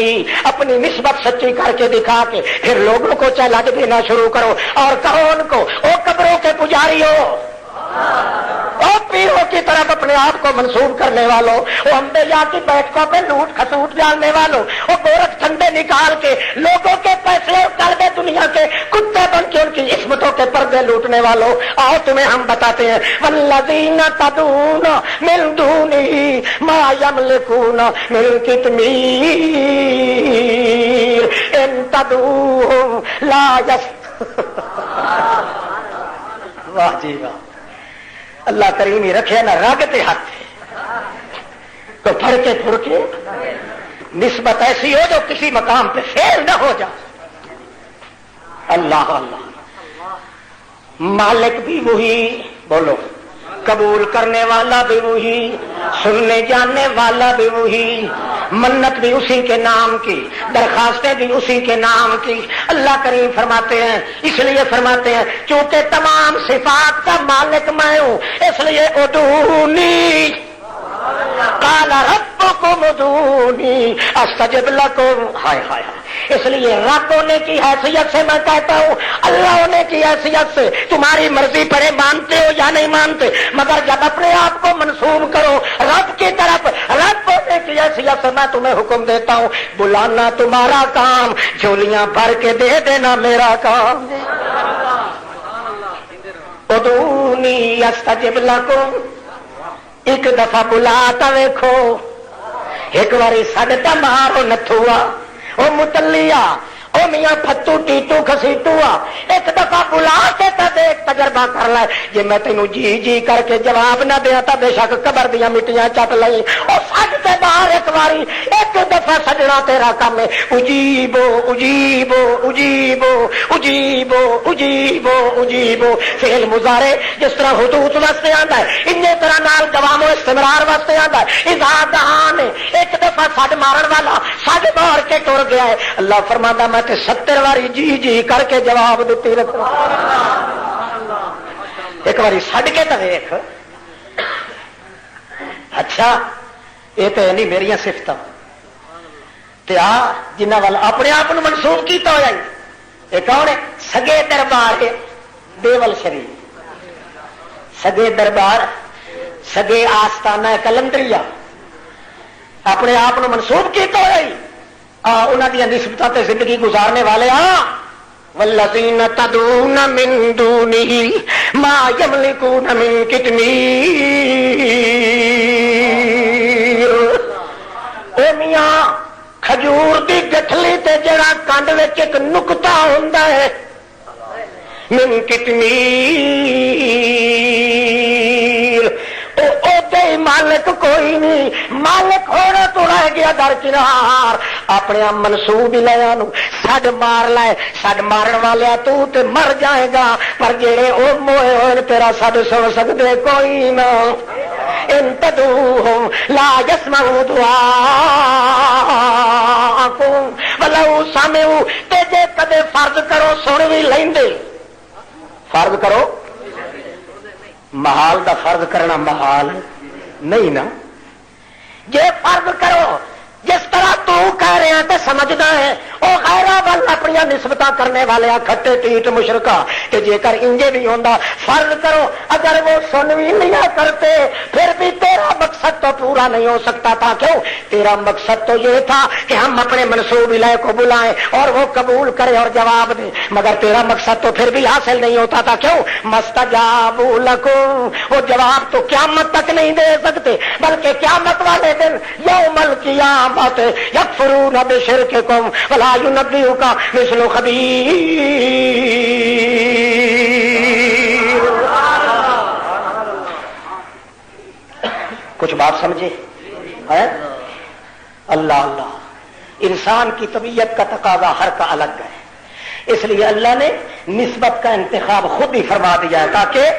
اپنی نسبت سچی کر کے دکھا کے پھر لوگوں کو چلج دینا شروع کرو، اور کہو ان کو او قبروں کے پجاری ہو، اور پیروں کی طرف اپنے آپ کو منسوب کرنے والوں، وہ انبیاء کی بیٹھکوں پہ لوٹ کھسوٹ ڈالنے والوں، وہ گورکھ ٹھنڈے نکال کے لوگوں کے پیسے اور قرضے دنیا کے کتے بن کے ان کی عصمتوں کے پردے لوٹنے والوں، آؤ تمہیں ہم بتاتے ہیں والذین تدعون من دونہ ما یملکون من قطمیر ان تدعوہم لا واہ جی واہ، اللہ کریم ہی رکھے نہ راگتے ہاتھ تو پھڑ کے نسبت ایسی ہو جو کسی مقام پہ فیل نہ ہو جائے۔ اللہ اللہ، مالک بھی وہی، بولو، قبول کرنے والا بھی وہی، سننے جاننے والا بھی وہی، منت بھی اسی کے نام کی، درخواستیں بھی اسی کے نام کی۔ اللہ کریم فرماتے ہیں، اس لیے فرماتے ہیں چونکہ تمام صفات کا مالک میں ہوں، اس لیے ادعونی قال ربکم ادعونی استجب لکم۔ ہائے ہائے، اس لیے رب ہونے کی حیثیت سے میں کہتا ہوں، اللہ ہونے کی حیثیت سے تمہاری مرضی پڑے مانتے ہو یا نہیں مانتے، مگر جب اپنے آپ کو منسوب کرو رب کی طرف، رب ہونے کی حیثیت سے میں تمہیں حکم دیتا ہوں، بلانا تمہارا کام، جھولیاں بھر کے دے دینا میرا کام۔ ادعونی استجب لکم، ایک دفعہ بلاتا ویکھو، ایک باری سڈتا مارو نتھوا او متلیا او میاں پھتو ٹیٹو کسیٹوا، ایک دفعہ بلا کے تا دیکھ، تجربہ کر لے، جی میں تینوں جی جی کر کے جواب نہ دیا تا بے شک قبر دیا مٹیاں چٹ لئی، اور سجتے باہر ایک باری، ایک دفعہ سجنا تیرا کام ہے اجیبو اجیبو اجیبو اجیبو اجیبو اجیبو، فعل مضارع جس طرح حدوث واسطے آندا ہے انجے طرح نال جواب و استمرار واسطے آندا ہے۔ اذا دعان، ایک دفعہ سج مارن والا سج مار کے ٹر گیا ہے، اللہ فرماتا میں 70 واری جی جی کر کے جواب دیتی رکھا۔ ایک باری سڈ کے تو ویخ، اچھا یہ تو نہیں میری صفت جنہ وال اپنے آپ منسوخ کیتا ہوا، یہ کون ہے؟ سگے دربار دیول شریف، سگے دربار، سگے آستانہ کلندریا، اپنے آپ منسوخ کیتا ہوا، انہوں دیا نسبتوں تے زندگی گزارنے والے ہاں۔ والذین تدعون من دونہ ما یملکون من قطمیر، او میاں کھجور دی گٹھلی تے جڑا کنڈ وچ ایک نقطہ ہوندا ہے، من قطمیر، مالک کوئی نہیں، مالک ہونا تو رہ گیا درکنار، اپنے منسوب لیا نو سڈ مار لائے، سڈ مارن والے تو تے مر جائے گا، پر جڑے او موئے ہوئے تیرا سڈ سن سکتے کوئی نہ۔ ان تدعوہم لا یسمعوا دعاءکم ولو سمعوا، تے جے کدے فرض کرو سن بھی لیندے، فرض کرو، محال دا فرض کرنا محال نہیں نا، جے فرض کرو جس طرح تو کہہ رہے ہیں تو سمجھنا ہے، وہ غیرہ بل اپنی نسبتاں کرنے والے کھٹے ٹیٹ مشرکا، کہ جے کر انجے بھی ہوندہ فرض کرو اگر وہ سن بھی نہیں کرتے پھر بھی تیرا مقصد تو پورا نہیں ہو سکتا تھا۔ کیوں؟ تیرا مقصد تو یہ تھا کہ ہم اپنے منصوب الہ کو بلائیں اور وہ قبول کرے اور جواب دے، مگر تیرا مقصد تو پھر بھی حاصل نہیں ہوتا تھا۔ کیوں؟ مستجابوا لکم، وہ جواب تو قیامت تک نہیں دے سکتے، بلکہ قیامت والے دن یوم القیامت یکفرون بشرککم ولا ینبئک مثل خبیر۔ کچھ بات سمجھے ہے؟ اللہ اللہ، انسان کی طبیعت کا تقاضا ہر کا الگ ہے، اس لیے اللہ نے نسبت کا انتخاب خود ہی فرما دیا ہے تاکہ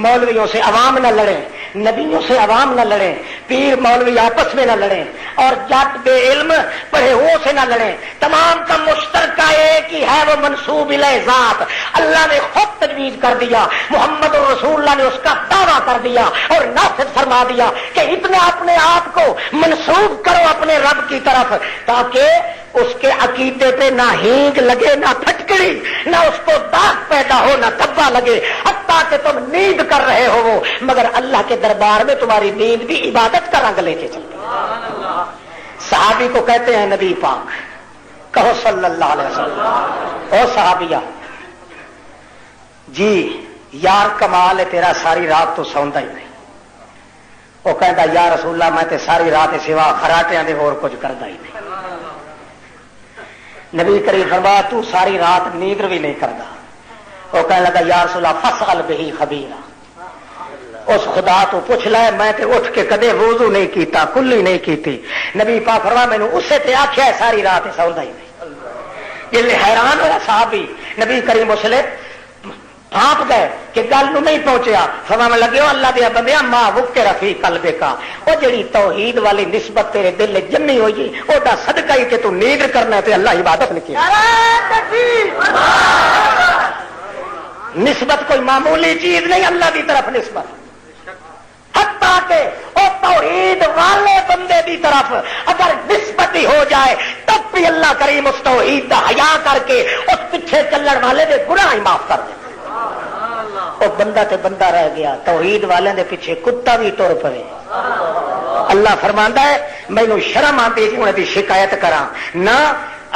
مولویوں سے عوام نہ لڑیں، نبیوں سے عوام نہ لڑیں، پیر مولوی آپس میں نہ لڑیں، اور جات بے علم پڑھے ہو سے نہ لڑیں۔ تمام کا مشترکہ ایک ہی ہے، وہ منسوب الیہ ذات۔ اللہ نے خود تجویز کر دیا، محمد رسول اللہ نے اس کا دعویٰ کر دیا اور نافذ فرما دیا کہ اتنا اپنے آپ کو منسوب کرو اپنے رب کی طرف تاکہ اس کے عقیدے پہ نہ ہینگ لگے، نہ پھٹکڑی، نہ اس کو داغ پیدا ہو، نہ دھبا لگے، حتیٰ کہ تم نیند کر رہے ہو وہ مگر اللہ کے دربار میں تمہاری نیند بھی عبادت کا رنگ لے کے چلتی ہے۔ صحابی کو کہتے ہیں نبی پاک، کہو صلی اللہ علیہ وسلم۔ او صحابیہ، جی یار کمال ہے تیرا، ساری رات تو سوندا ہی نہیں۔ وہ کہتا یا رسول اللہ میں تے ساری رات سوا خراٹیاں دے اور کچھ کردا ہی نہیں۔ نبی کریم فرمایا تو ساری رات نیند بھی نہیں کرتا۔ وہ کہنے لگا یا رسول اللہ فاسأل بہ خبیرا، اس خدا تو پوچھ لے، میں تے اٹھ کے کدے وضو نہیں کیتا، کلی نہیں کیتی۔ نبی پاک فرمایا میں نے اسے تے آکھیا ہے ساری رات سوندا ہی نہیں۔ یہ حیران ہوا صحابی، نبی کریم اسلے بھانپ گئے کہ گل نو نہیں پہنچیا۔ فرمانے لگے اللہ دیا بندیا ماں وکر فی قلبے کا، وہ جڑی توحید والی نسبت تیرے دل میں جمی ہوئی وہ دا صدقہ ہی کہ تو نیند کرنا ہے تے اللہ عبادت نہیں کیا۔ نسبت کوئی معمولی چیز نہیں، اللہ کی طرف نسبت، حتیٰ کہ وہ توحید والے بندے کی طرف اگر نسبت ہی ہو جائے تب بھی اللہ کریم اس توحید کا حیا کر کے اس پیچھے چلن والے دے گناہ ہی معاف کر دے۔ وہ بندہ تے بندہ رہ گیا، توحید والے دے پیچھے کتا بھی ٹر پے۔ اللہ فرماندا ہے مینوں شرم آتی کہ انہاں دی شکایت کراں، نہ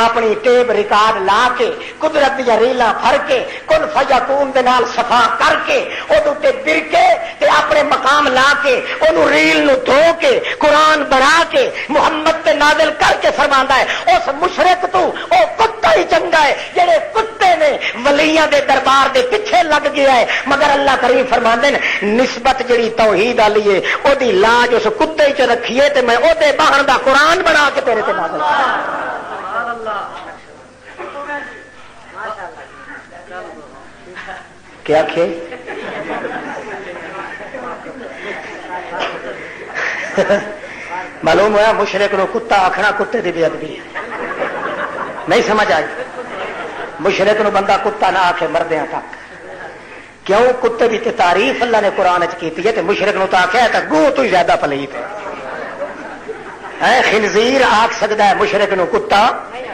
اپنی ٹیپ ریکارڈ لا کے قدرت دیا ریلا پھڑ کے کن فیکون دے نال صفا کر کے اودوں تے گر کے تے اپنے مقام لا کے اونوں ریل نو دھو کے قرآن بنا کے محمد تے نازل کر کے فرماندا ہے اس مشرک تو او کتا ہی چنگا ہے جڑے کتے نے ولیاں دے دربار دے پیچھے لگ گیا ہے۔ مگر اللہ کریم فرماندے نے نسبت جڑی توحید والی ہے او دی لاج اس کتے وچ رکھیے تے میں او دے باہر دا قرآن بنا کے تیرے تے نازل کراں۔ کیا کھے معلوم ہوا مشرک نو کتا آخنا کتے دی بے ادبی ہے، نہیں سمجھ آئی؟ مشرک نو بندہ کتا نہ آخے مردیاں تک، کیوں؟ کتے دی تعریف اللہ نے قرآن چ کیتی ہے تے مشرک نو تو آخیا ہے گو تو ہی زیادہ پلیت ہے۔ خنزیر آخ سکتا ہے، مشرک نو کتا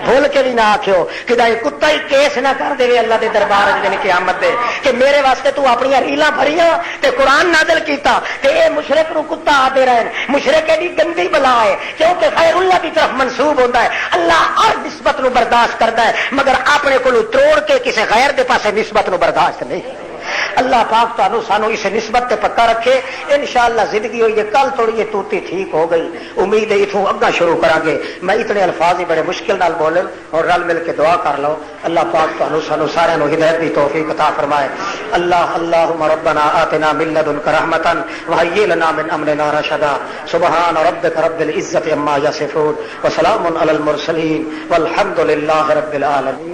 بھول کے بھی نہ آخو کہ کتا ہی کیس نہ کر دے اللہ دے دربار دن قیامت دے کہ میرے واسطے تو اپنی ریلاں بھریاں تے قرآن نازل کیتا تے اے مشرک نو کتا آتے رہن۔ مشرک ایڈی گندی بلا ہے کیونکہ خیر اللہ کی طرف منسوب ہوتا ہے۔ اللہ ہر نسبت نو برداشت کرتا ہے مگر اپنے کو توڑ کے کسی غیر دے پاسے نسبت نو برداشت نہیں۔ اللہ پاک تو سانو اس نسبت تے پکا رکھے انشاءاللہ۔ زندگی ہوئی ہے کل تھوڑی یہ توتی ٹھیک ہو گئی، امید ہے اتوں اگا شروع کرا گے۔ میں اتنے الفاظ ہی بڑے مشکل نال بولے اور رل مل کے دعا کر لو۔ اللہ پاک تو سانو سارے نو ہدایت دی توفیق عطا فرمائے۔ اللہ اللہم ربنا آتنا من لدنک رحمتا وہیئ لنا من امرنا رشدا۔ سبحان ربک رب العزت عما یصفون وسلام علی المرسلین والحمد للہ رب العالمین۔